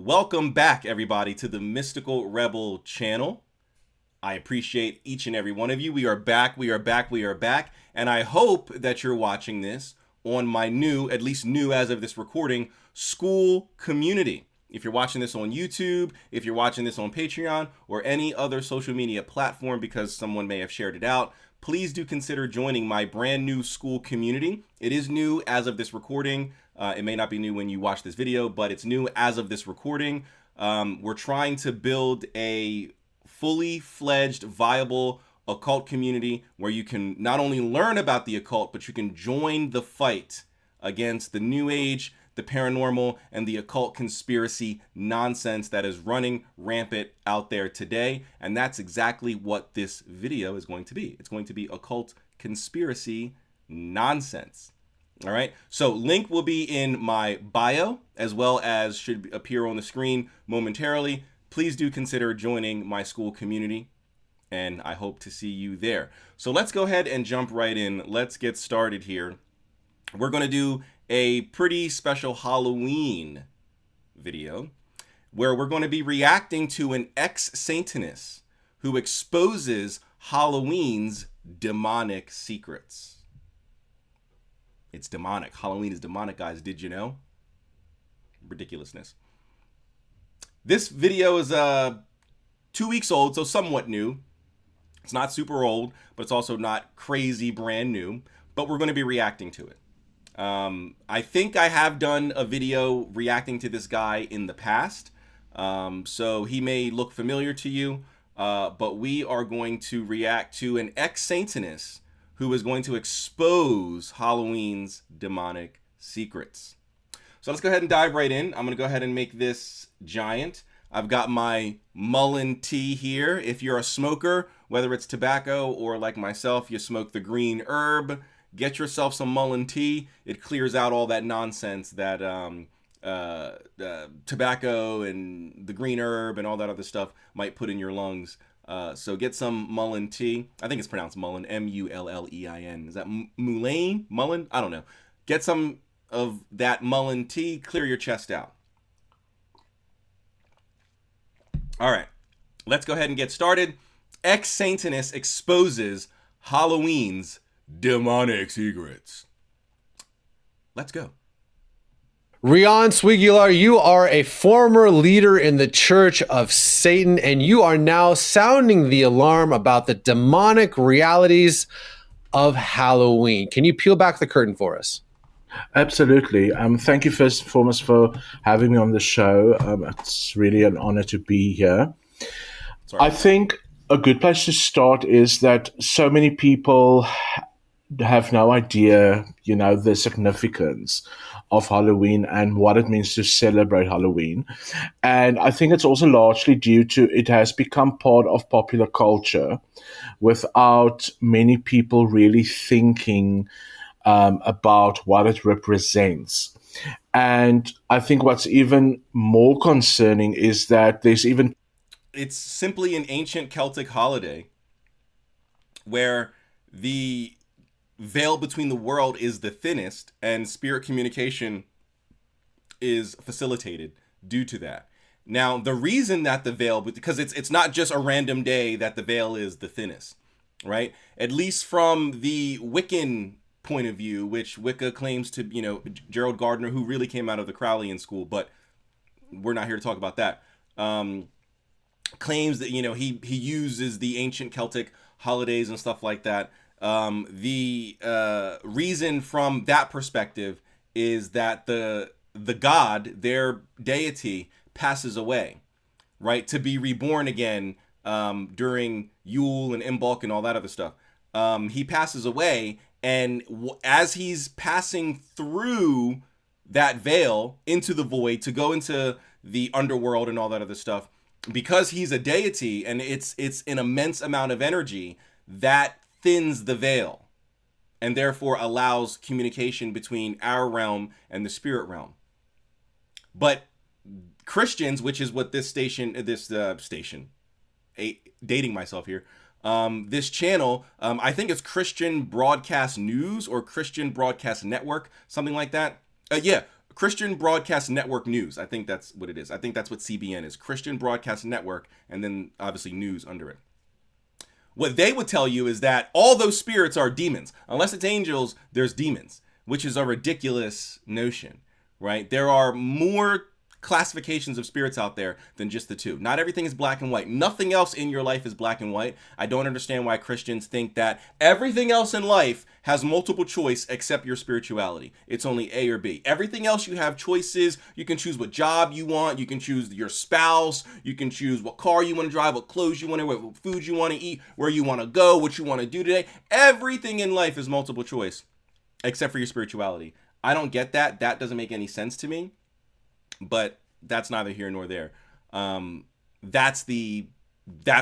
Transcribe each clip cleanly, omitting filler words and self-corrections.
Welcome back, everybody, to the Mystical Rebel channel. I appreciate each and every one of you. We are back, and I hope that you're watching this on my new, at least new as of this recording, Skool community. If you're watching this on YouTube, if you're watching this on Patreon, or any other social media platform because someone may have shared it out, please do consider joining my brand new Skool community. It is new as of this recording. It may not be new when you watch this video, but it's new as of this recording. We're trying to build a fully fledged, viable occult community where you can not only learn about the occult, but you can join the fight against the New Age, the paranormal, and the occult conspiracy nonsense that is running rampant out there today. And that's exactly what this video is going to be. It's going to be occult conspiracy nonsense. All right, so link will be in my bio, as well as should appear on the screen momentarily. Please do consider joining my Skool community, and I hope to see you there. So let's go ahead and jump right in. Let's get started here. We're going to do a pretty special Halloween video where we're going to be reacting to an ex-Satanist who exposes Halloween's demonic secrets. It's demonic. Halloween is demonic, guys. Did you know? Ridiculousness. This video is 2 weeks old, so somewhat new. It's not super old, but it's also not crazy brand new. But we're going to be reacting to it. I think I have done a video reacting to this guy in the past. So he may look familiar to you. But we are going to react to an ex-Satanist who is going to expose Halloween's demonic secrets. So let's go ahead and dive right in. I'm going to go ahead and make this giant. I've got my mullein tea here. If you're a smoker, whether it's tobacco or like myself, you smoke the green herb, get yourself some mullein tea. It clears out all that nonsense that tobacco and the green herb and all that other stuff might put in your lungs. So get some mullein tea. I think it's pronounced mullein, M-U-L-L-E-I-N. Is that mullein? Mullein? I don't know. Get some of that mullein tea. Clear your chest out. All right. Let's go ahead and get started. Ex-Satanist exposes Halloween's demonic secrets. Let's go. Rian Swigular, you are a former leader in the Church of Satan, and you are now sounding the alarm about the demonic realities of Halloween. Can you peel back the curtain for us? Absolutely. Thank you first and foremost for having me on the show. It's really an honor to be here. Sorry. I think a good place to start is that so many people have no idea, the significance of Halloween and what it means to celebrate Halloween. And I think it's also largely due to it has become part of popular culture without many people really thinking about what it represents. And I think what's even more concerning is that it's simply an ancient Celtic holiday where the veil between the world is the thinnest and spirit communication is facilitated due to that. Now, the reason that the veil, because it's not just a random day that the veil is the thinnest, right? At least from the Wiccan point of view, which Wicca claims to, Gerald Gardner, who really came out of the Crowleyan school, but we're not here to talk about that, claims that, he uses the ancient Celtic holidays and stuff like that. The reason from that perspective is that the god, their deity, passes away, right, to be reborn again during Yule and Imbolc and all that other stuff. He passes away, and as he's passing through that veil into the void to go into the underworld and all that other stuff, because he's a deity and it's an immense amount of energy that thins the veil and therefore allows communication between our realm and the spirit realm. But Christians, which is what this dating myself here, this channel, I think it's Christian Broadcast News or Christian Broadcast Network, something like that. Yeah, Christian Broadcast Network News. I think that's what it is. I think that's what CBN is. Christian Broadcast Network, and then obviously news under it. What they would tell you is that all those spirits are demons. Unless it's angels, there's demons, which is a ridiculous notion, right? There are more classifications of spirits out there than just the two. Not everything is black and white. Nothing else in your life is black and white. I don't understand why Christians think that everything else in life has multiple choice except your spirituality. It's only A or B. Everything else you have choices. You can choose what job you want. You can choose your spouse. You can choose what car you want to drive, what clothes you want to wear, what food you want to eat, where you want to go, what you want to do today. Everything in life is multiple choice except for your spirituality. I don't get that. That doesn't make any sense to me. But that's neither here nor there. That's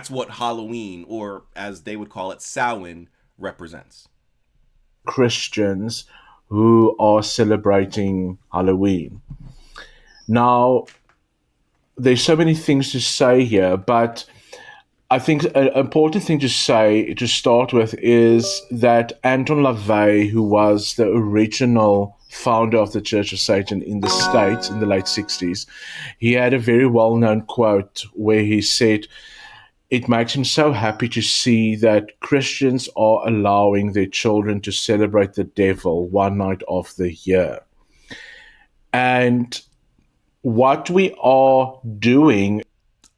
what Halloween, or as they would call it, Samhain, represents. Christians who are celebrating Halloween. Now, there's so many things to say here, but I think an important thing to say to start with is that Anton LaVey, who was the original founder of the Church of Satan in the States in the late 60s, he had a very well-known quote where he said, "It makes him so happy to see that Christians are allowing their children to celebrate the devil one night of the year." And what we are doing,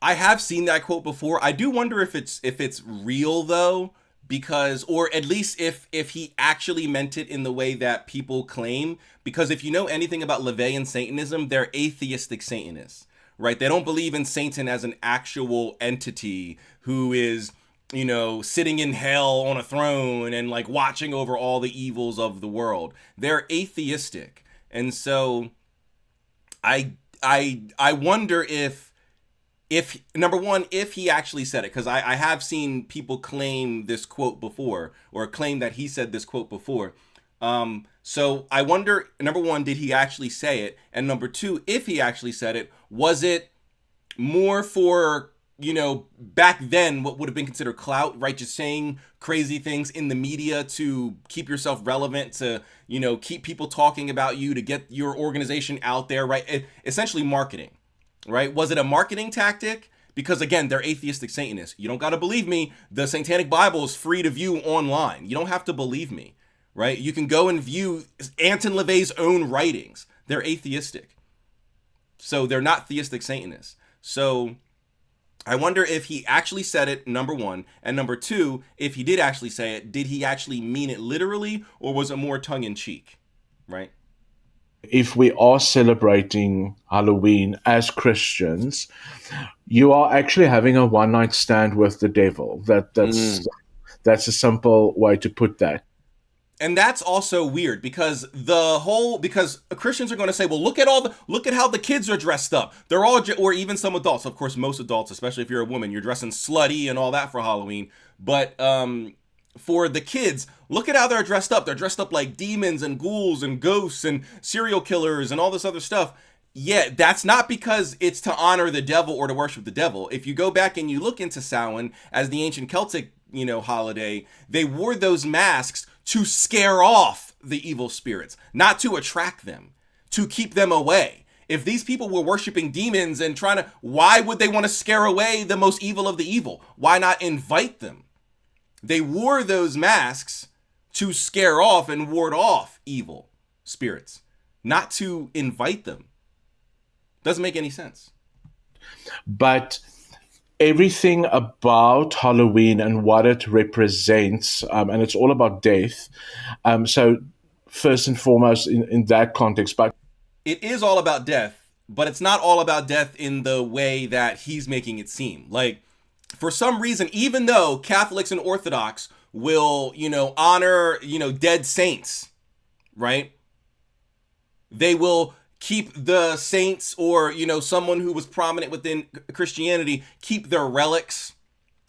I have seen that quote before. I do wonder if it's real though, because, or at least if he actually meant it in the way that people claim. Because if you know anything about LaVey and Satanism, they're atheistic Satanists, right? They don't believe in Satan as an actual entity who is, you know, sitting in hell on a throne and like watching over all the evils of the world. They're atheistic, and so I wonder if number one, if he actually said it, because I have seen people claim this quote before, or claim that he said this quote before. So I wonder, number one, did he actually say it? And number two, if he actually said it, was it more for, you know, back then, what would have been considered clout, right? Just saying crazy things in the media to keep yourself relevant, to, you know, keep people talking about you, to get your organization out there, right? Essentially marketing. Right? Was it a marketing tactic? Because again, they're atheistic Satanists. You don't got to believe me. The Satanic Bible is free to view online. You don't have to believe me, right? You can go and view Anton LaVey's own writings. They're atheistic. So they're not theistic Satanists. So I wonder if he actually said it, number one. And number two, if he did actually say it, did he actually mean it literally, or was it more tongue in cheek, right? If we are celebrating Halloween as Christians, you are actually having a one-night stand with the devil. That's a simple way to put that. And that's also weird because because Christians are going to say, well, look at how the kids are dressed up. They're all, or even some adults. Of course, most adults, especially if you're a woman, you're dressing slutty and all that for Halloween. But for the kids, look at how they're dressed up. They're dressed up like demons and ghouls and ghosts and serial killers and all this other stuff. Yeah, that's not because it's to honor the devil or to worship the devil. If you go back and you look into Samhain as the ancient Celtic, you know, holiday, they wore those masks to scare off the evil spirits, not to attract them, to keep them away. If these people were worshiping demons and why would they want to scare away the most evil of the evil? Why not invite them? They wore those masks to scare off and ward off evil spirits, not to invite them. Doesn't make any sense. But everything about Halloween and what it represents, and it's all about death. So first and foremost in that context, but it is all about death, but it's not all about death in the way that he's making it seem. Like, for some reason, even though Catholics and Orthodox will, you know, honor, you know, dead saints, right? They will keep the saints, or, you know, someone who was prominent within Christianity, keep their relics,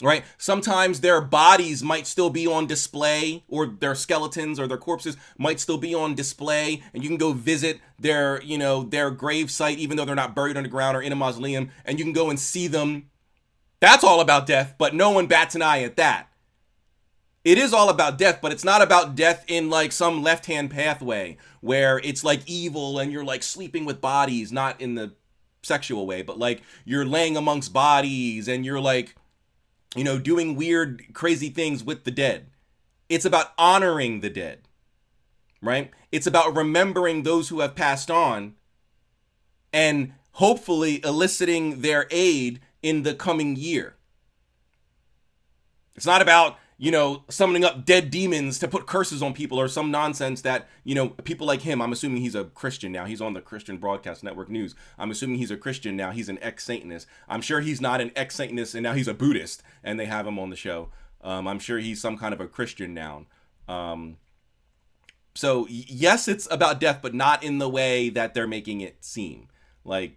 right? Sometimes their bodies might still be on display, or their skeletons or their corpses might still be on display, and you can go visit their, you know, their grave site, even though they're not buried underground or in a mausoleum, and you can go and see them. That's all about death, but no one bats an eye at that. It is all about death, but it's not about death in like some left-hand pathway where it's like evil and you're like sleeping with bodies, not in the sexual way, but like you're laying amongst bodies and you're like, you know, doing weird, crazy things with the dead. It's about honoring the dead, right? It's about remembering those who have passed on and hopefully eliciting their aid in the coming year. It's not about, you know, summoning up dead demons to put curses on people or some nonsense that, you know, people like him, I'm assuming he's a Christian now. He's on the Christian Broadcast Network News. I'm assuming he's a Christian now. He's an ex-Satanist. I'm sure he's not an ex-Satanist and now he's a Buddhist and they have him on the show. I'm sure he's some kind of a Christian now. So yes, it's about death, but not in the way that they're making it seem. Like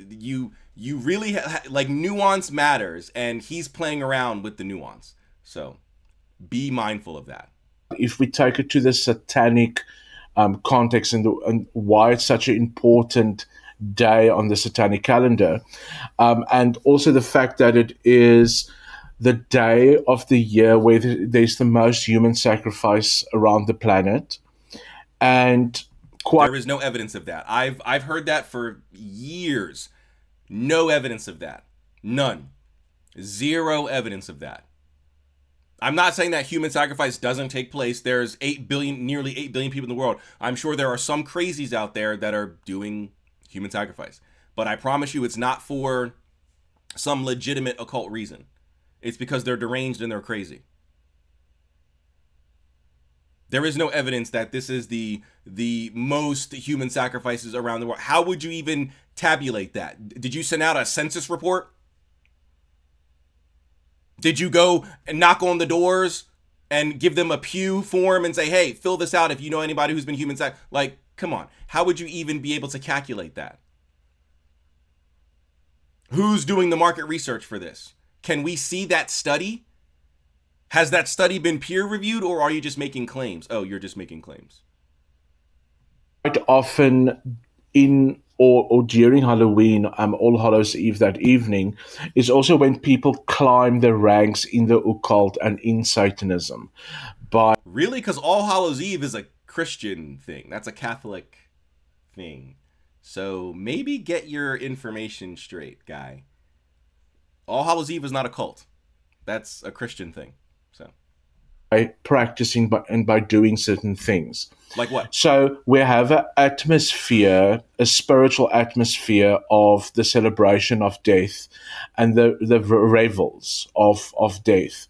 you really like nuance matters, and he's playing around with the nuance. So be mindful of that. If we take it to the satanic context and why it's such an important day on the satanic calendar, and also the fact that it is the day of the year where there's the most human sacrifice around the planet, and there is no evidence of that. I've heard that for years. No evidence of that. None. Zero evidence of that. I'm not saying that human sacrifice doesn't take place. There's nearly 8 billion people in the world. I'm sure there are some crazies out there that are doing human sacrifice. But I promise you it's not for some legitimate occult reason. It's because they're deranged and they're crazy. There is no evidence that this is the most human sacrifices around the world. How would you even tabulate that? Did you send out a census report? Did you go and knock on the doors and give them a pew form and say, hey, fill this out if you know anybody who's been human sacrificed? Like, come on. How would you even be able to calculate that? Who's doing the market research for this? Can we see that study? Has that study been peer reviewed, or are you just making claims? Oh, you're just making claims. Quite often in or during Halloween, All Hallows Eve that evening, is also when people climb the ranks in the occult and in Satanism. Really? Because All Hallows Eve is a Christian thing. That's a Catholic thing. So maybe get your information straight, guy. All Hallows Eve is not a cult. That's a Christian thing. By practicing and by doing certain things. Like what? So we have an atmosphere, a spiritual atmosphere of the celebration of death and the revels of death.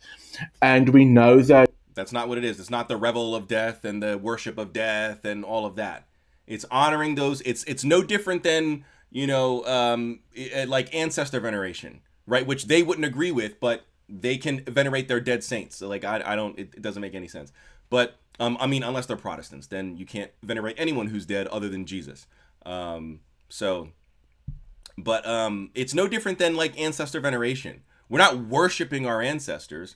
And we know that that's not what it is. It's not the revel of death and the worship of death and all of that. It's honoring those. It's no different than, you know, like ancestor veneration, right? Which they wouldn't agree with, but they can venerate their dead saints. So like, I don't, it doesn't make any sense. But, I mean, unless they're Protestants, then you can't venerate anyone who's dead other than Jesus. It's no different than like ancestor veneration. We're not worshiping our ancestors.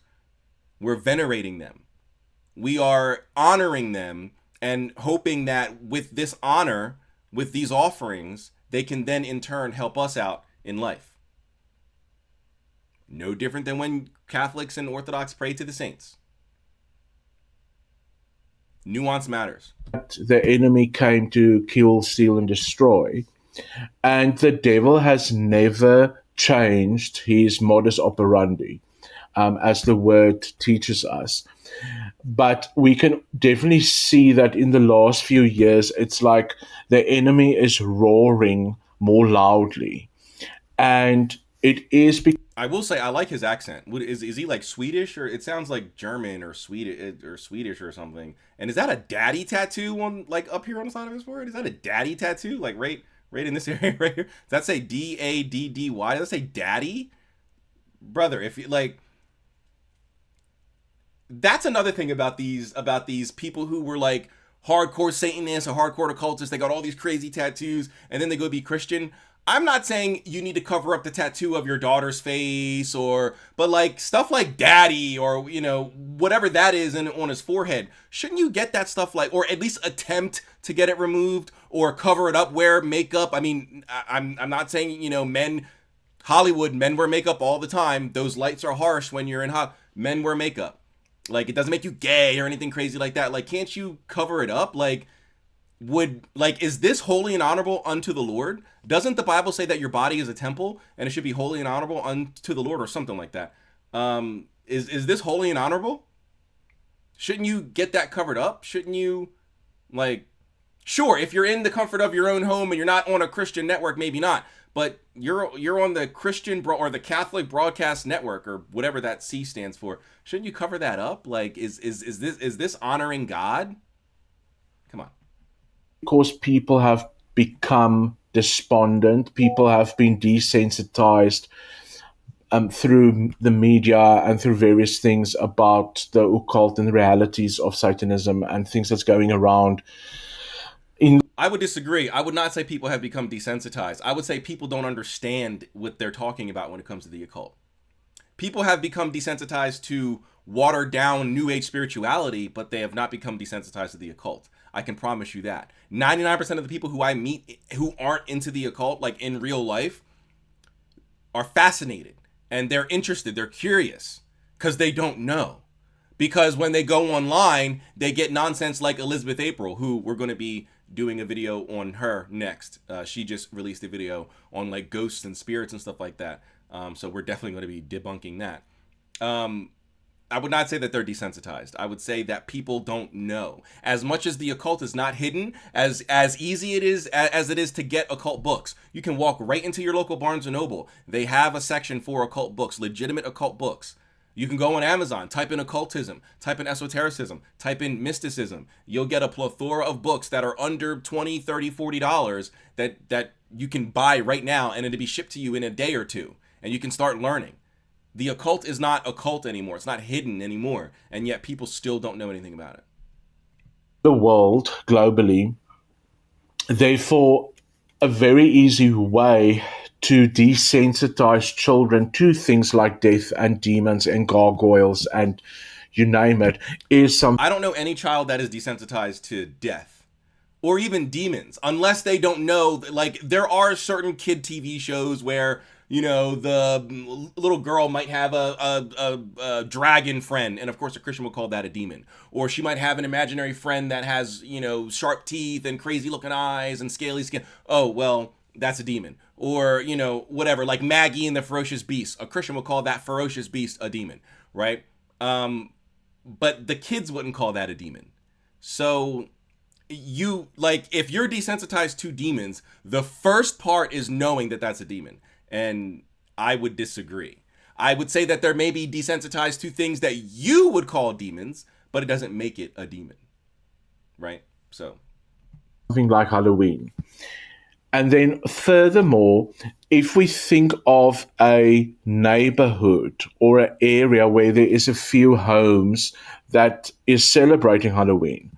We're venerating them. We are honoring them and hoping that with this honor, with these offerings, they can then in turn help us out in life. No different than when Catholics and Orthodox pray to the saints. Nuance matters. The enemy came to kill, steal, and destroy. And the devil has never changed his modus operandi, as the word teaches us. But we can definitely see that in the last few years, it's like the enemy is roaring more loudly. And it is because I will say I like his accent. Is he like Swedish, or it sounds like German or Swedish or something? And is that a daddy tattoo on like up here on the side of his forehead? Is that a daddy tattoo like right in this area right here? Does that say DADDY? Does that say daddy? Brother, if you like, that's another thing about these people who were like hardcore Satanists or hardcore occultists. They got all these crazy tattoos and then they go be Christian. I'm not saying you need to cover up the tattoo of your daughter's face but like stuff like daddy or, you know, whatever that is on his forehead. Shouldn't you get that stuff like, or at least attempt to get it removed or cover it up, wear makeup? I mean, I'm not saying, you know, Hollywood men wear makeup all the time. Those lights are harsh when you're in men wear makeup. Like, it doesn't make you gay or anything crazy like that. Like, can't you cover it up? Like, is this holy and honorable unto the Lord? Doesn't the Bible say that your body is a temple and it should be holy and honorable unto the Lord, or something like that? Is this holy and honorable? Shouldn't you get that covered up? Shouldn't you, like, sure, if you're in the comfort of your own home and you're not on a Christian network, maybe not. But you're on the Christian or the Catholic Broadcast Network, or whatever that C stands for. Shouldn't you cover that up? Like, is this honoring God? Come on. Of course, people have become despondent. People have been desensitized through the media and through various things about the occult and the realities of Satanism and things that's going around. I would disagree. I would not say people have become desensitized. I would say people don't understand what they're talking about when it comes to the occult. People have become desensitized to watered down New Age spirituality, but they have not become desensitized to the occult. I can promise you that. 99% of the people who I meet who aren't into the occult, like in real life, are fascinated and they're interested. They're curious because they don't know. Because when they go online, they get nonsense like Elizabeth April, who we're going to be doing a video on her next. She just released a video on like ghosts and spirits and stuff like that. So we're definitely going to be debunking that. I would not say that they're desensitized. I would say that people don't know. As much as the occult is not hidden, as easy it is as it is to get occult books. You can walk right into your local Barnes & Noble. They have a section for occult books, legitimate occult books. You can go on Amazon, type in occultism, type in esotericism, type in mysticism. You'll get a plethora of books that are under $20, $30, $40 that you can buy right now, and it'll be shipped to you in a day or two, and you can start learning. The occult is not occult anymore. It's not hidden anymore, and yet people still don't know anything about it. The world, globally, therefore, a very easy way to desensitize children to things like death and demons and gargoyles and you name it is some. I don't know any child that is desensitized to death or even demons unless they don't know. Like, there are certain kid TV shows where, you know, the little girl might have a dragon friend, and of course a Christian will call that a demon. Or she might have an imaginary friend that has, you know, sharp teeth and crazy looking eyes and scaly skin. Oh, well, that's a demon. Or, you know, whatever, like Maggie and the Ferocious Beast. A Christian will call that ferocious beast a demon, right? But the kids wouldn't call that a demon. So you, like, if you're desensitized to demons, the first part is knowing that that's a demon. And I would disagree. I would say that there may be desensitized to things that you would call demons, but it doesn't make it a demon, right? So something like Halloween. And then furthermore, if we think of a neighborhood or an area where there is a few homes that is celebrating Halloween,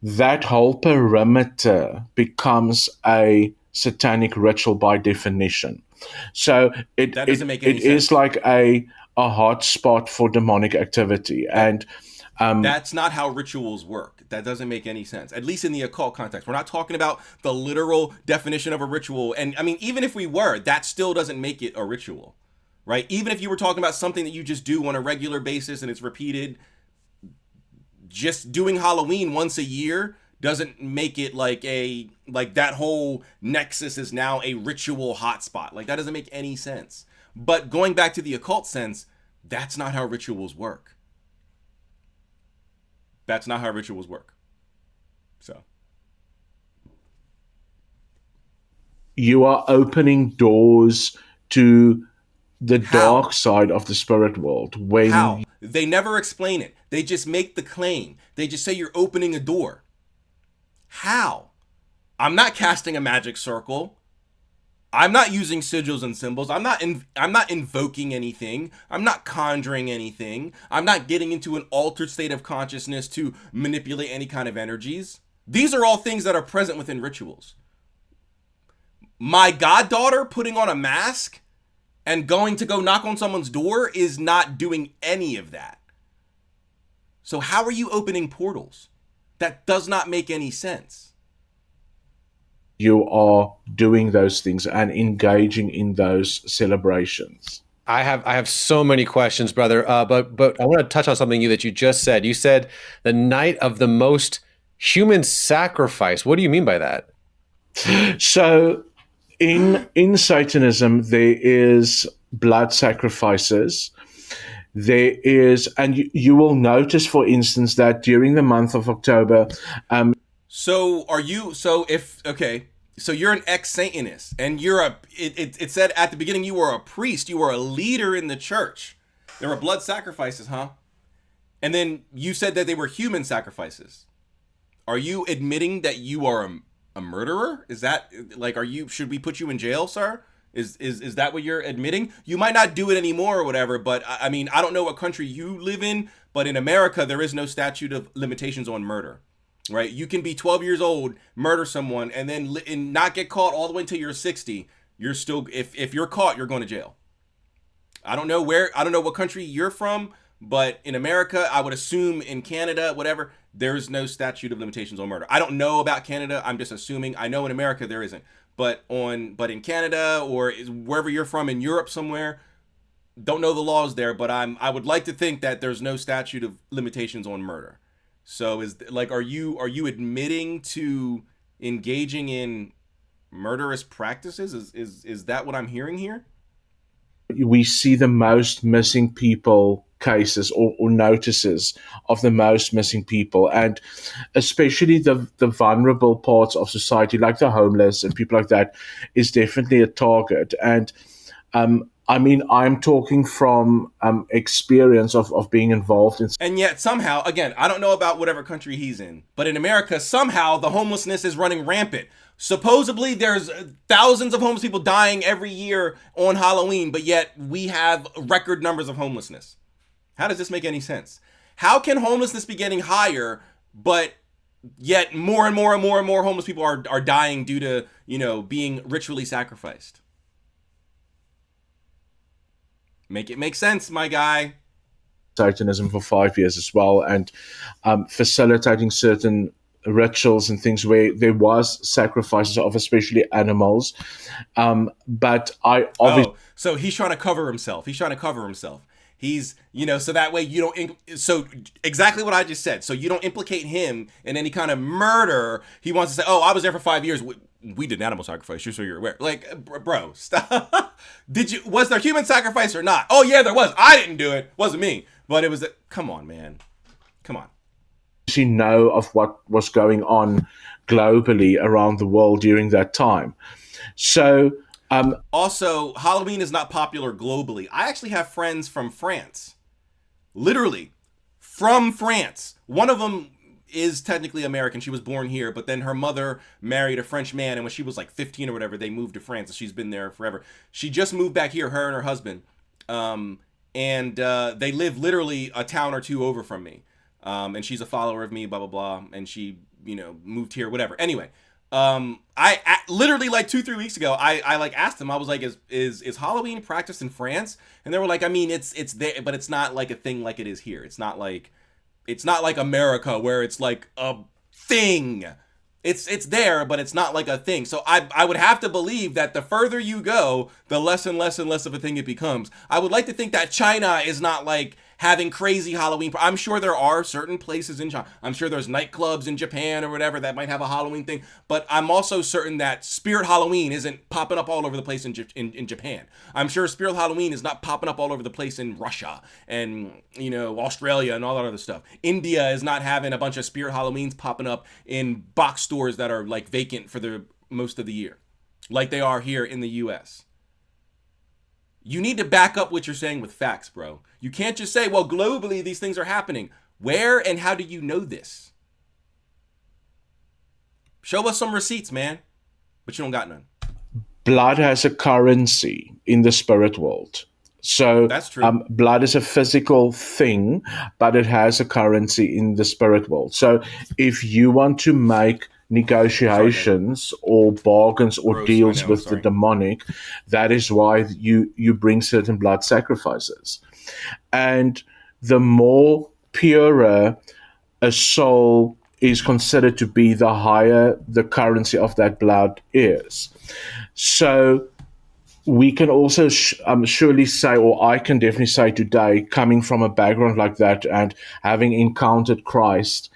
that whole perimeter becomes a satanic ritual by definition. So it is like a hot spot for demonic activity. And that's not how rituals work. That doesn't make any sense, at least in the occult context. We're not talking about the literal definition of a ritual. And I mean, even if we were, that still doesn't make it a ritual, right? Even if you were talking about something that you just do on a regular basis and it's repeated, just doing Halloween once a year doesn't make it like that whole nexus is now a ritual hotspot. Like, that doesn't make any sense. But going back to the occult sense, that's not how rituals work. That's not how rituals work. So you are opening doors to the dark side of the spirit world. How? They never explain it. They just make the claim. They just say you're opening a door. How? I'm not casting a magic circle. I'm not using sigils and symbols. I'm not invoking anything. I'm not conjuring anything. I'm not getting into an altered state of consciousness to manipulate any kind of energies. These are all things that are present within rituals. My goddaughter putting on a mask and going to go knock on someone's door is not doing any of that. So how are you opening portals? That does not make any sense. You are doing those things and engaging in those celebrations. I have so many questions, brother. But I want to touch on something that you just said. You said the night of the most human sacrifice. What do you mean by that? So in Satanism, there is blood sacrifices. There is, and you will notice, for instance, that during the month of October, So are you? So if okay, so you're an ex-Satanist, and you're it said at the beginning you were a priest, you were a leader in the church. There were blood sacrifices, huh? And then you said that they were human sacrifices. Are you admitting that you are a murderer? Is that like, are you? Should we put you in jail, sir? Is that what you're admitting? You might not do it anymore or whatever, but I mean, I don't know what country you live in, but in America there is no statute of limitations on murder. Right? You can be 12 years old, murder someone, and then and not get caught all the way until you're 60. You're still, if you're caught, you're going to jail. I don't know what country you're from, but in America, I would assume in Canada, whatever, there's no statute of limitations on murder. I don't know about Canada. I'm just assuming. I know in America there isn't, but in Canada or wherever you're from in Europe somewhere, don't know the laws there. But I would like to think that there's no statute of limitations on murder. So is like, are you admitting to engaging in murderous practices? Is that what I'm hearing here? we see the most missing people cases or notices of the most missing people, and especially the vulnerable parts of society like the homeless and people like that is definitely a target. And I mean, I'm talking from experience of being involved in. And yet somehow, again, I don't know about whatever country he's in, but in America, somehow the homelessness is running rampant. Supposedly there's thousands of homeless people dying every year on Halloween, but yet we have record numbers of homelessness. How does this make any sense? How can homelessness be getting higher, but yet more and more and more and more homeless people are dying due to, being ritually sacrificed? Make it make sense, my guy. Satanism for 5 years as well, and facilitating certain rituals and things where there was sacrifices of especially animals. But I obviously. So he's trying to cover himself. He's, so that way you don't, so exactly what I just said. So you don't implicate him in any kind of murder. He wants to say, oh, I was there for 5 years. We did an animal sacrifice, just so you're aware. Like, bro, stop. Was there human sacrifice or not? Oh yeah, there was. I didn't do it. Wasn't me. But it was, come on, man. Come on. You know of what was going on globally around the world during that time. So, also, Halloween is not popular globally. I actually have friends from France. Literally, from France. One of them is technically American. She was born here, but then her mother married a French man, and when she was like 15 or whatever, they moved to France, and she's been there forever. She just moved back here, her and her husband. And they live literally a town or two over from me. And she's a follower of me, blah, blah, blah. And she, moved here, whatever. Anyway, I literally like 2-3 weeks ago, I like asked them, I was like, is Halloween practiced in France? And they were like, I mean, it's there, but it's not like a thing like it is here. It's not like America where it's like a thing. It's there, but it's not like a thing. So I would have to believe that the further you go, the less and less and less of a thing it becomes. I would like to think that China is not like having crazy Halloween. I'm sure there are certain places in China. I'm sure there's nightclubs in Japan or whatever that might have a Halloween thing. But I'm also certain that Spirit Halloween isn't popping up all over the place in Japan. I'm sure Spirit Halloween is not popping up all over the place in Russia and, Australia and all that other stuff. India is not having a bunch of Spirit Halloweens popping up in box stores that are like vacant for the most of the year, like they are here in the US. You need to back up what you're saying with facts, bro. You can't just say, well, globally, these things are happening. Where and how do you know this? Show us some receipts, man. But you don't got none. Blood has a currency in the spirit world. So that's true. Blood is a physical thing, but it has a currency in the spirit world. So if you want to make negotiations or bargains or deals with the demonic, that is why you bring certain blood sacrifices. And the more purer a soul is considered to be, the higher the currency of that blood is. So we can also surely say, or I can definitely say today, coming from a background like that and having encountered Christ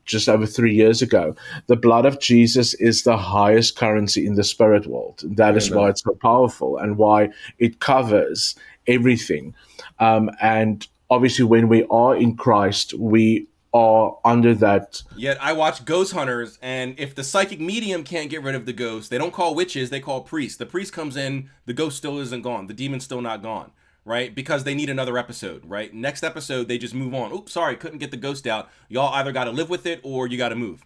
just over 3 years ago, the blood of Jesus is the highest currency in the spirit world. That is why it's so powerful and why it covers everything. And obviously, when we are in Christ, we are under that. Yet I watch ghost hunters, and if the psychic medium can't get rid of the ghost, they don't call witches, they call priests. The priest comes in, the ghost still isn't gone, the demon's still not gone, right? Because they need another episode, right? Next episode, they just move on. Oops, sorry, couldn't get the ghost out. Y'all either got to live with it or you got to move,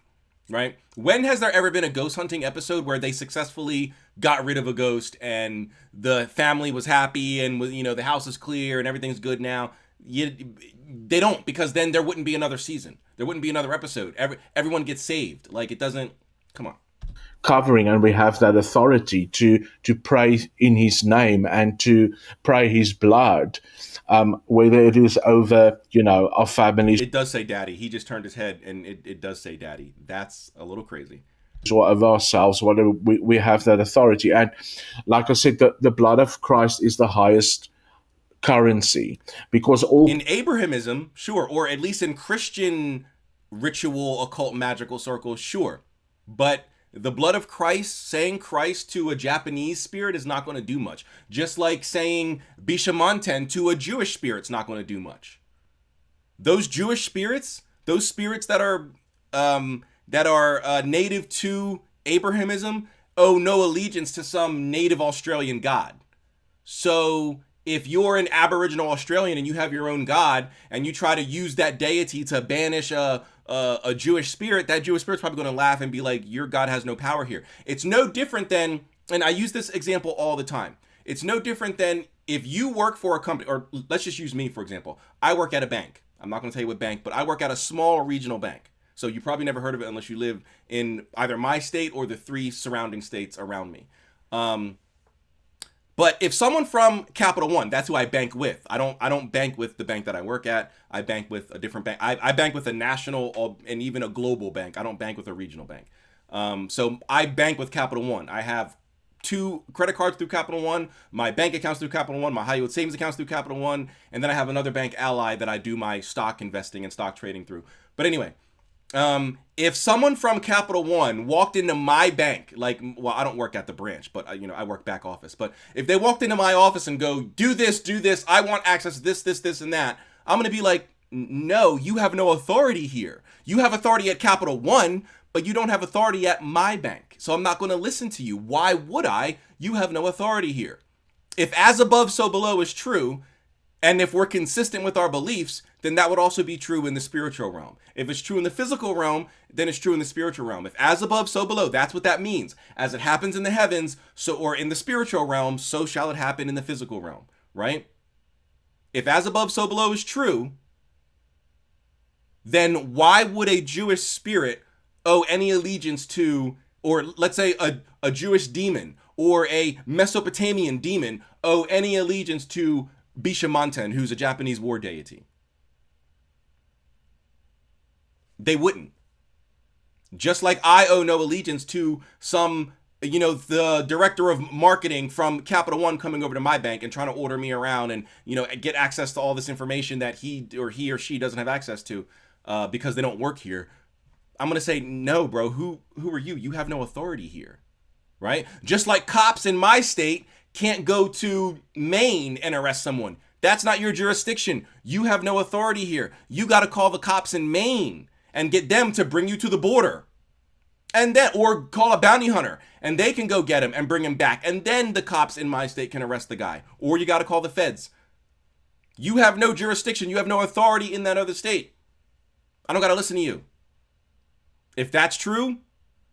right? When has there ever been a ghost hunting episode where they successfully got rid of a ghost and the family was happy and, you know, the house is clear and everything's good now? They don't, because then there wouldn't be another season. There wouldn't be another episode. Everyone gets saved. Like, it doesn't. Come on. Covering, and we have that authority to pray in His name and to pray His blood, whether it is over, you know, our families. It does say Daddy. He just turned his head, and it does say Daddy. That's a little crazy. Or of ourselves, whatever, we have that authority. And like I said, the blood of Christ is the highest currency, because all in Abrahamism, sure, or at least in Christian ritual, occult, magical circles, sure, but the blood of Christ, saying Christ to a Japanese spirit is not going to do much. Just like saying Bishamanten to a Jewish spirit's not going to do much. Those Jewish spirits, those spirits that are native to Abrahamism, owe no allegiance to some native Australian god. So if you're an Aboriginal Australian and you have your own god and you try to use that deity to banish a Jewish spirit, that Jewish spirit's probably going to laugh and be like, your God has no power here. It's no different than, and I use this example all the time, it's no different than if you work for a company, or let's just use me, for example. I work at a bank. I'm not going to tell you what bank, but I work at a small regional bank. So you probably never heard of it unless you live in either my state or the 3 surrounding states around me. But if someone from Capital One, that's who I bank with. I don't bank with the bank that I work at. I bank with a different bank. I bank with a national and even a global bank. I don't bank with a regional bank. So I bank with Capital One. I have 2 credit cards through Capital One, my bank accounts through Capital One, my high yield savings accounts through Capital One, and then I have another bank, Ally, that I do my stock investing and stock trading through. But anyway, if someone from Capital One walked into my bank, like, well, I don't work at the branch, but I work back office. But if they walked into my office and go, do this, I want access to this, and that, I'm going to be like, no, you have no authority here. You have authority at Capital One, but you don't have authority at my bank. So I'm not going to listen to you. Why would I? You have no authority here. If as above, so below is true, and if we're consistent with our beliefs, then that would also be true in the spiritual realm. If it's true in the physical realm, then it's true in the spiritual realm. If as above, so below, that's what that means. As it happens in the heavens, so, or in the spiritual realm, so shall it happen in the physical realm, right? If as above, so below is true, then why would a Jewish spirit owe any allegiance to, or let's say a Jewish demon or a Mesopotamian demon owe any allegiance to Bishamanten, who's a Japanese war deity? They wouldn't. Just like I owe no allegiance to some, the director of marketing from Capital One coming over to my bank and trying to order me around and, get access to all this information that he or she doesn't have access to because they don't work here. I'm going to say, no, bro, who are you? You have no authority here, right? Just like cops in my state can't go to Maine and arrest someone. That's not your jurisdiction. You have no authority here. You got to call the cops in Maine and get them to bring you to the border. And then, or call a bounty hunter and they can go get him and bring him back. And then the cops in my state can arrest the guy. Or you got to call the feds. You have no jurisdiction. You have no authority in that other state. I don't got to listen to you. If that's true,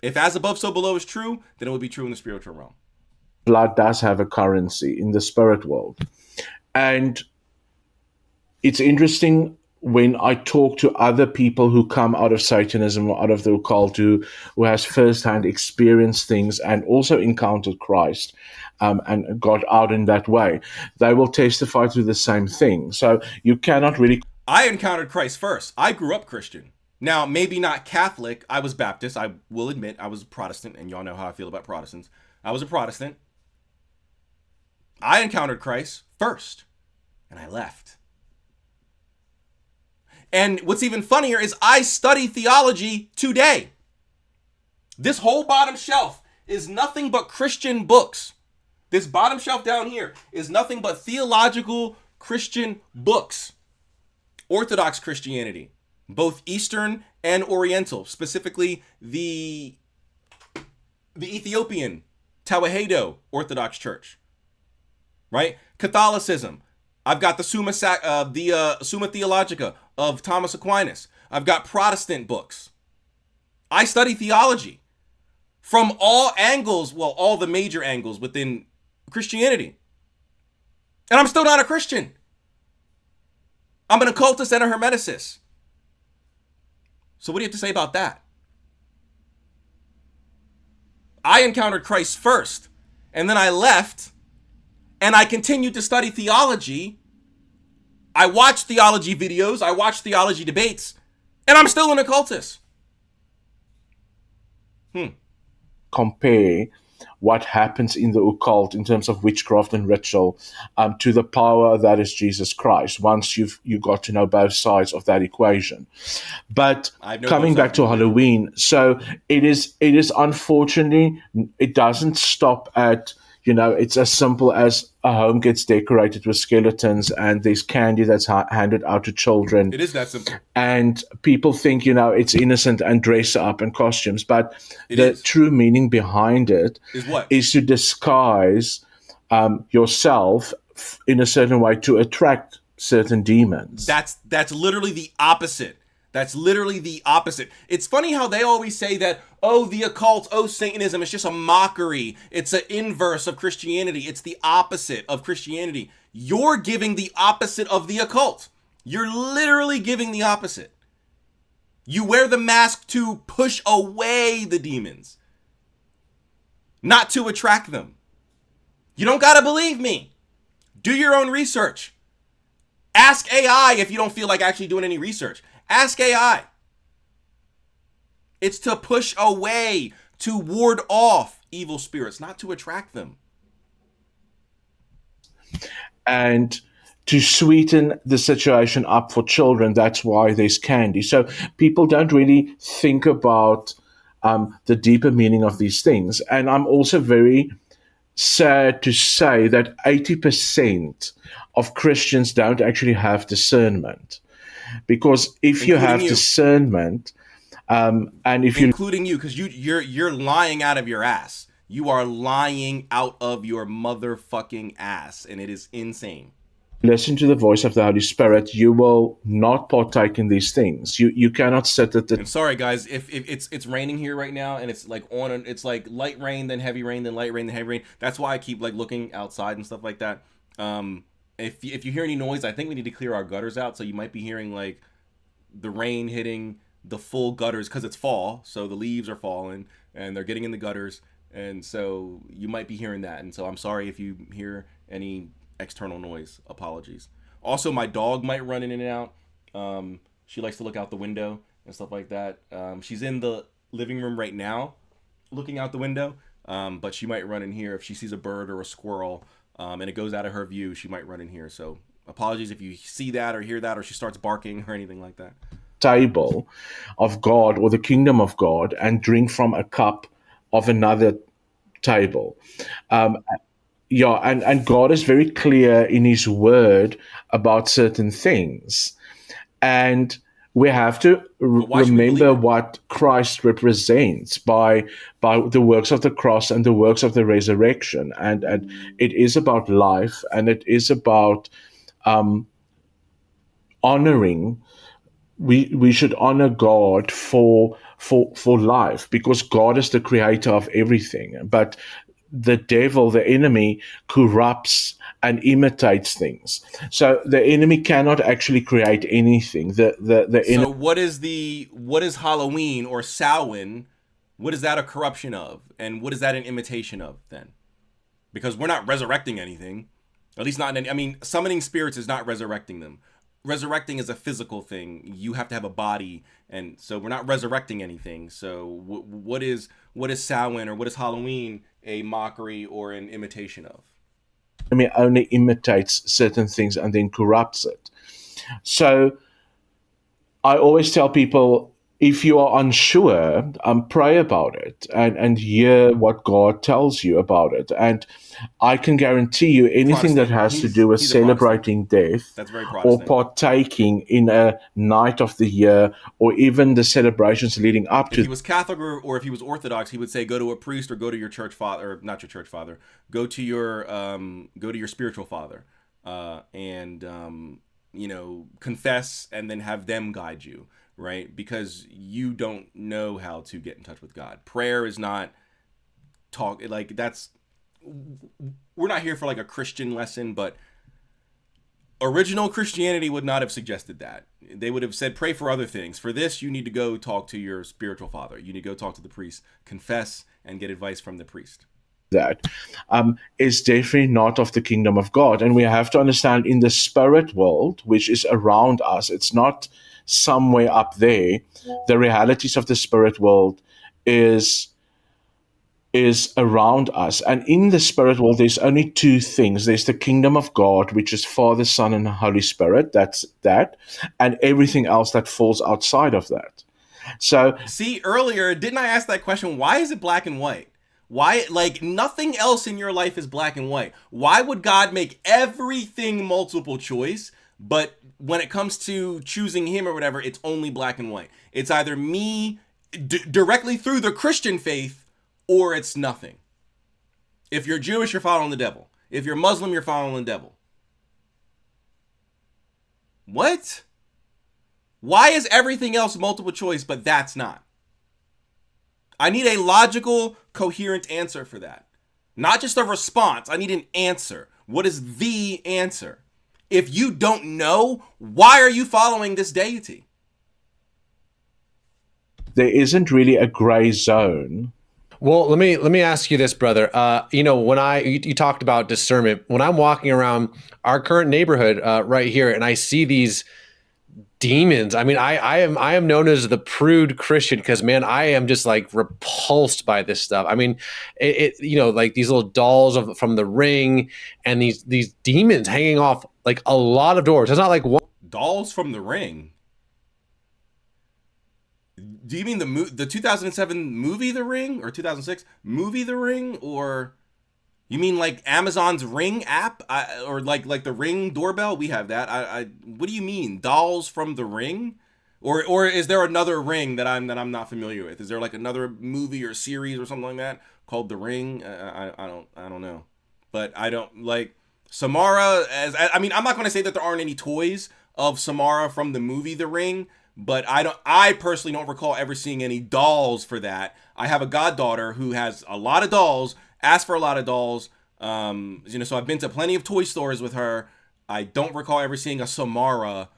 if as above, so below is true, then it would be true in the spiritual realm. Blood does have a currency in the spirit world. And it's interesting when I talk to other people who come out of Satanism or out of the occult, who has firsthand experienced things and also encountered Christ and got out in that way, they will testify to the same thing. So you cannot really... I encountered Christ first. I grew up Christian. Now, maybe not Catholic. I was Baptist. I will admit I was a Protestant, and y'all know how I feel about Protestants. I was a Protestant. I encountered Christ first, and I left. And what's even funnier is I study theology today. This whole bottom shelf is nothing but Christian books. This bottom shelf down here is nothing but theological Christian books. Orthodox Christianity, both Eastern and Oriental, specifically the Ethiopian Tawahedo Orthodox Church, right? Catholicism, I've got the Summa Theologica of Thomas Aquinas. I've got Protestant books. I study theology from all angles, well, all the major angles within Christianity. And I'm still not a Christian. I'm an occultist and a hermeticist. So what do you have to say about that? I encountered Christ first, and then I left, and I continued to study theology. I watched theology videos, I watched theology debates, and I'm still an occultist. Compare what happens in the occult in terms of witchcraft and ritual to the power that is Jesus Christ, once you got to know both sides of that equation. But coming back to Halloween, so it is unfortunately, it doesn't stop at, it's as simple as a home gets decorated with skeletons and there's candy that's handed out to children. It is that simple. And people think, it's innocent and dress up in costumes. But true meaning behind it is what? Is to disguise yourself in a certain way to attract certain demons. That's literally the opposite. That's literally the opposite. It's funny how they always say that, oh, the occult, oh, Satanism, it's just a mockery. It's an inverse of Christianity. It's the opposite of Christianity. You're giving the opposite of the occult. You're literally giving the opposite. You wear the mask to push away the demons, not to attract them. You don't gotta believe me. Do your own research. Ask AI if you don't feel like actually doing any research. Ask AI. It's to push away, to ward off evil spirits, not to attract them. And to sweeten the situation up for children, that's why there's candy. So people don't really think about the deeper meaning of these things. And I'm also very sad to say that 80% of Christians don't actually have discernment. Because if you have discernment, and if you, including you, because you're lying out of your ass. You are lying out of your motherfucking ass, and it is insane. Listen to the voice of the Holy Spirit. You will not partake in these things. You cannot sit at the. I'm sorry, guys. If it's raining here right now, and it's like it's like light rain, then heavy rain, then light rain, then heavy rain. That's why I keep like looking outside and stuff like that. If you hear any noise, I think we need to clear our gutters out. So you might be hearing like the rain hitting the full gutters because it's fall. So the leaves are falling and they're getting in the gutters. And so you might be hearing that. And so I'm sorry if you hear any external noise. Apologies. Also, my dog might run in and out. She likes to look out the window and stuff like that. She's in the living room right now looking out the window. But she might run in here if she sees a bird or a squirrel. And it goes out of her view, she might run in here. So apologies if you see that or hear that or she starts barking or anything like that. Table of God or the kingdom of God and drink from a cup of another table. And God is very clear in his word about certain things. And we have to remember what Christ represents by the works of the cross and the works of the resurrection. And it is about life, and it is about honoring. We should honor God for life, because God is the creator of everything. But the devil, the enemy, corrupts and imitates things. So the enemy cannot actually create anything. So what is Halloween or Samhain? What is that a corruption of? And what is that an imitation of then? Because we're not resurrecting anything. At least not in any, summoning spirits is not resurrecting them. Resurrecting is a physical thing. You have to have a body, and so we're not resurrecting anything. So what is Samhain or what is Halloween a mockery or an imitation of? enemy only imitates certain things and then corrupts it. So I always tell people, if you are unsure, pray about it and hear what God tells you about it. And I can guarantee you anything that Protestant. has to do with He's a Protestant. celebrating death That's very or Protestant. partaking in a night of the year or even the celebrations leading up If to he was Catholic or if he was Orthodox, he would say go to a priest or go to your church father, or not your church father. Go to your spiritual father, and confess and then have them guide you, right? Because you don't know how to get in touch with God. Prayer is not talk like that's. We're not here for like a Christian lesson, but original Christianity would not have suggested that. They would have said, pray for other things. For this, you need to go talk to your spiritual father. You need to go talk to the priest, confess, and get advice from the priest. that is definitely not of the kingdom of God. And we have to understand in the spirit world, which is around us, it's not somewhere up there. The realities of the spirit world is around us. And in the spirit world, there's only two things. There's the kingdom of God, which is Father, Son, and Holy Spirit. That's that. And everything else that falls outside of that. So, see, earlier, didn't I ask that question? Why is it black and white? Why, like, nothing else in your life is black and white? Why would God make everything multiple choice, but when it comes to choosing him or whatever, it's only black and white? It's either me directly through the Christian faith, or it's nothing. If you're Jewish, you're following the devil. If you're Muslim, you're following the devil. What? Why is everything else multiple choice, but that's not? I need a logical, coherent answer for that. Not just a response. I need an answer. What is the answer? If you don't know, why are you following this deity? there isn't really a gray zone. Well, let me ask you this, brother. When you talked about discernment, when I'm walking around our current neighborhood right here, and I see these demons, I mean, I am known as the prude Christian because, man, I am just like repulsed by this stuff. I mean, like these little dolls from The Ring, and these demons hanging off like a lot of doors. It's not like one. Dolls from The Ring. Do you mean the 2007 movie The Ring, or 2006 movie The Ring, or you mean like Amazon's Ring app, or like the Ring doorbell? We have that. What do you mean, dolls from The Ring, or is there another Ring that I'm not familiar with? Is there like another movie or series or something like that called The Ring? I don't know, but I don't like Samara. I mean, I'm not going to say that there aren't any toys of Samara from the movie The Ring. But I personally don't recall ever seeing any dolls for that. I have a goddaughter who has a lot of dolls, asked for a lot of dolls. So I've been to plenty of toy stores with her. I don't recall ever seeing a Samara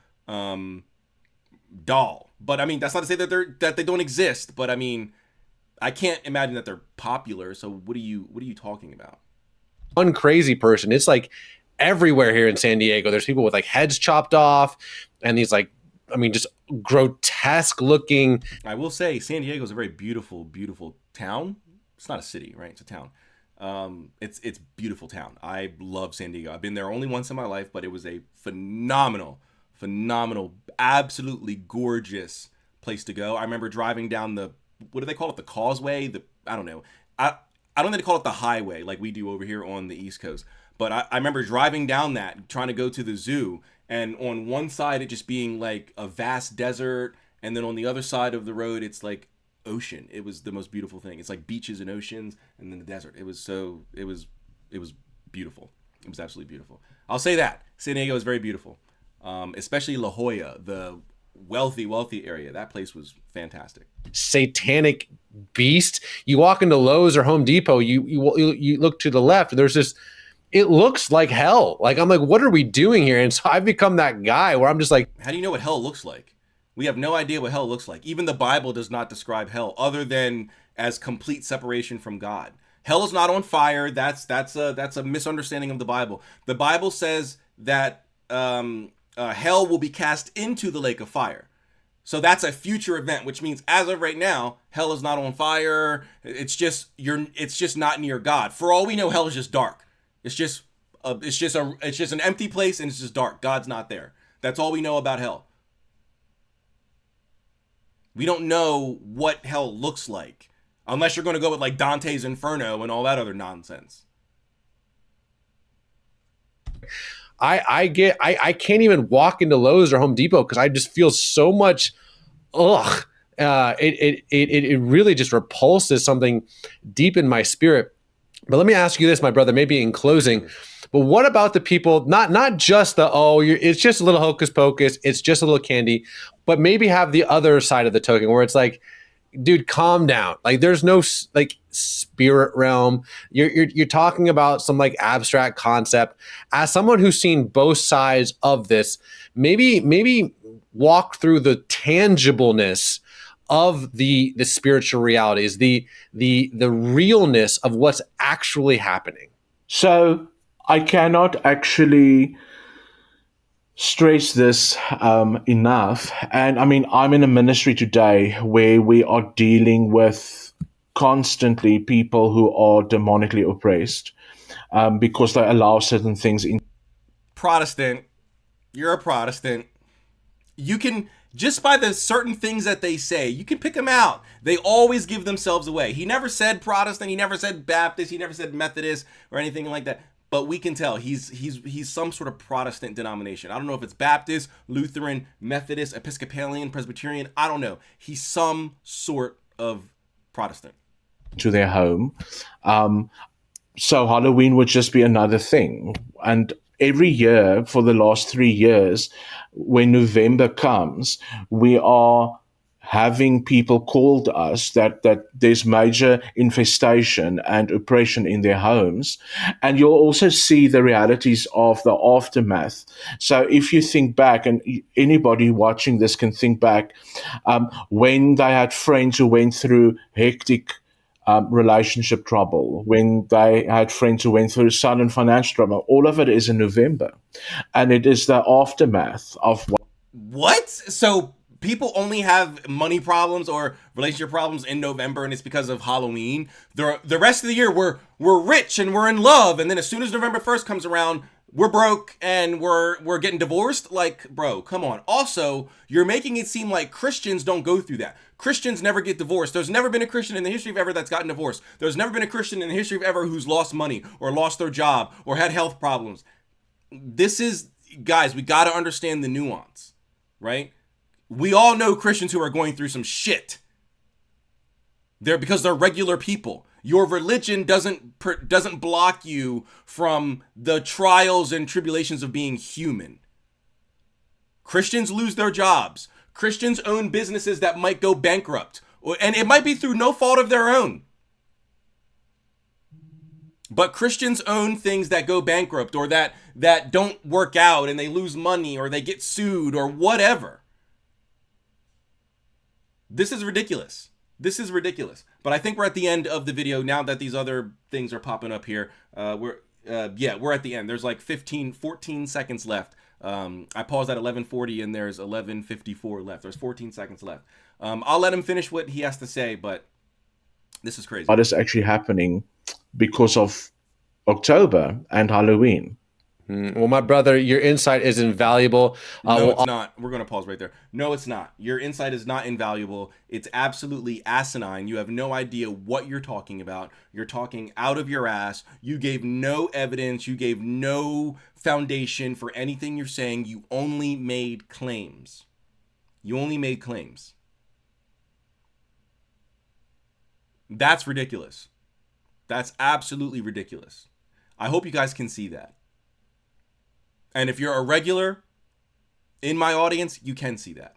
doll. But I mean, that's not to say that they don't exist. But I mean, I can't imagine that they're popular. So what are you talking about? One crazy person. It's like everywhere here in San Diego. There's people with like heads chopped off, and these like, I mean, just grotesque looking. I will say San Diego is a very beautiful, beautiful town. It's not a city, right? It's a town. It's beautiful town. I love San Diego. I've been there only once in my life, but it was a phenomenal, absolutely gorgeous place to go. I remember driving down what do they call it? The causeway? I don't know. I don't think they call it the highway like we do over here on the East Coast. But I remember driving down that, trying to go to the zoo, and on one side it just being like a vast desert, and then on the other side of the road it's like ocean. It was the most beautiful thing. It's like beaches and oceans, and then the desert. It was beautiful. It was absolutely beautiful. I'll say that San Diego is very beautiful, especially La Jolla, the wealthy area. That place was fantastic. Satanic beast. You walk into Lowe's or Home Depot, you look to the left, and there's this. It looks like hell. Like, I'm like, what are we doing here? And so I've become that guy where I'm just like, how do you know what hell looks like? We have no idea what hell looks like. Even the Bible does not describe hell other than as complete separation from God. Hell is not on fire. That's a misunderstanding of the Bible. The Bible says that hell will be cast into the lake of fire. So that's a future event, which means as of right now, hell is not on fire. It's just not near God. For all we know, hell is just dark. It's just it's just an empty place and it's just dark. God's not there. That's all we know about hell. We don't know what hell looks like unless you're going to go with like Dante's Inferno and all that other nonsense. I can't even walk into Lowe's or Home Depot because I just feel so much it really just repulses something deep in my spirit. But let me ask you this, my brother, maybe in closing, but what about the people, not just it's just a little hocus pocus, it's just a little candy, but maybe have the other side of the token where it's like, dude, calm down. Like there's no like spirit realm. You're talking about some like abstract concept. As someone who's seen both sides of this, maybe walk through the tangibleness of the spiritual realities, the realness of what's actually happening. So I cannot actually stress this enough. And I mean, I'm in a ministry today where we are dealing with constantly people who are demonically oppressed because they allow certain things in. Protestant, you're a Protestant. You can, just by the certain things that they say, you can pick them out. They always give themselves away. He never said Protestant. He never said Baptist. He never said Methodist or anything like that. But we can tell he's some sort of Protestant denomination. I don't know if it's Baptist, Lutheran, Methodist, Episcopalian, Presbyterian. I don't know. He's some sort of Protestant. To their home. So Halloween would just be another thing. And every year for the last 3 years, when November comes, we are having people call to us that there's major infestation and oppression in their homes. And you'll also see the realities of the aftermath. So if you think back, and anybody watching this can think back, when they had friends who went through hectic relationship trouble, when they had friends who went through sudden financial trouble, all of it is in November. And it is the aftermath of what? So people only have money problems or relationship problems in November, and it's because of Halloween. The rest of the year, we're rich and we're in love, and then as soon as November 1st comes around, we're broke and we're getting divorced. Like, bro, come on. Also, you're making it seem like Christians don't go through that. Christians never get divorced. There's never been a Christian in the history of ever that's gotten divorced. There's never been a Christian in the history of ever who's lost money or lost their job or had health problems. This is, guys, we got to understand the nuance, right? We all know Christians who are going through some shit. Because they're regular people. Your religion doesn't block you from the trials and tribulations of being human. Christians lose their jobs. Christians own businesses that might go bankrupt. And it might be through no fault of their own. But Christians own things that go bankrupt or that don't work out and they lose money or they get sued or whatever. This is ridiculous. This is ridiculous. But I think we're at the end of the video now that these other things are popping up here. We're at the end. There's like 14 seconds left. I paused at 11:40 and there's 11:54 left. There's 14 seconds left. I'll let him finish what he has to say, but this is crazy. What is actually happening because of October and Halloween? Well, my brother, your insight is invaluable. No, it's not. We're going to pause right there. No, it's not. Your insight is not invaluable. It's absolutely asinine. You have no idea what you're talking about. You're talking out of your ass. You gave no evidence. You gave no foundation for anything you're saying. You only made claims. You only made claims. That's ridiculous. That's absolutely ridiculous. I hope you guys can see that. And if you're a regular in my audience, you can see that.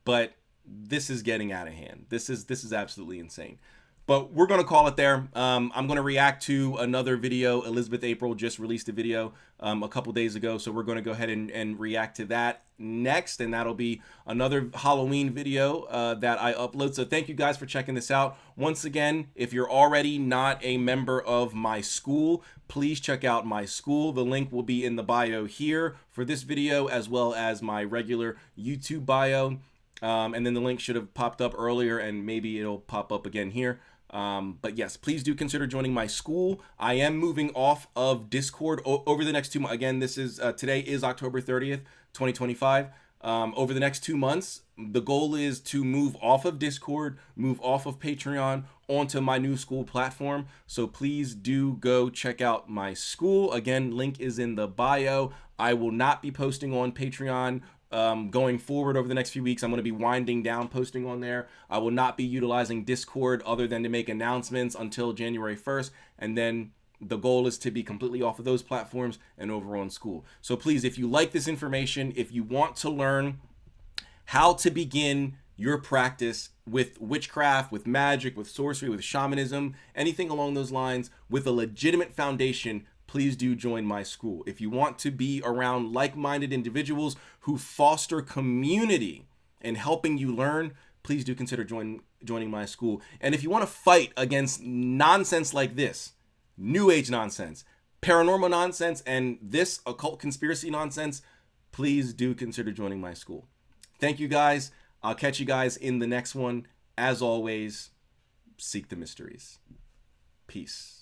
But this is getting out of hand. This is absolutely insane. But we're going to call it there. I'm going to react to another video. Elizabeth April just released a video a couple days ago. So we're going to go ahead and react to that next. And that'll be another Halloween video that I upload. So thank you guys for checking this out. Once again, if you're already not a member of my Skool, please check out my Skool. The link will be in the bio here for this video, as well as my regular YouTube bio. And then the link should have popped up earlier, and maybe it'll pop up again here. But yes, please do consider joining my Skool. I am moving off of Discord over the next 2 months. Again, this is today is October 30th, 2025. Over the next 2 months, the goal is to move off of Discord, move off of Patreon onto my new Skool platform. So please do go check out my Skool. Again, link is in the bio. I will not be posting on Patreon going forward over the next few weeks. I'm going to be winding down posting on there. I will not be utilizing Discord other than to make announcements until January 1st. And then the goal is to be completely off of those platforms and over on Skool. So please, if you like this information, if you want to learn how to begin your practice with witchcraft, with magic, with sorcery, with shamanism, anything along those lines, with a legitimate foundation, please do join my Skool. If you want to be around like-minded individuals who foster community and helping you learn, please do consider joining my Skool. And if you want to fight against nonsense like this, New Age nonsense, paranormal nonsense, and this occult conspiracy nonsense, please do consider joining my Skool. Thank you guys. I'll catch you guys in the next one. As always, seek the mysteries. Peace.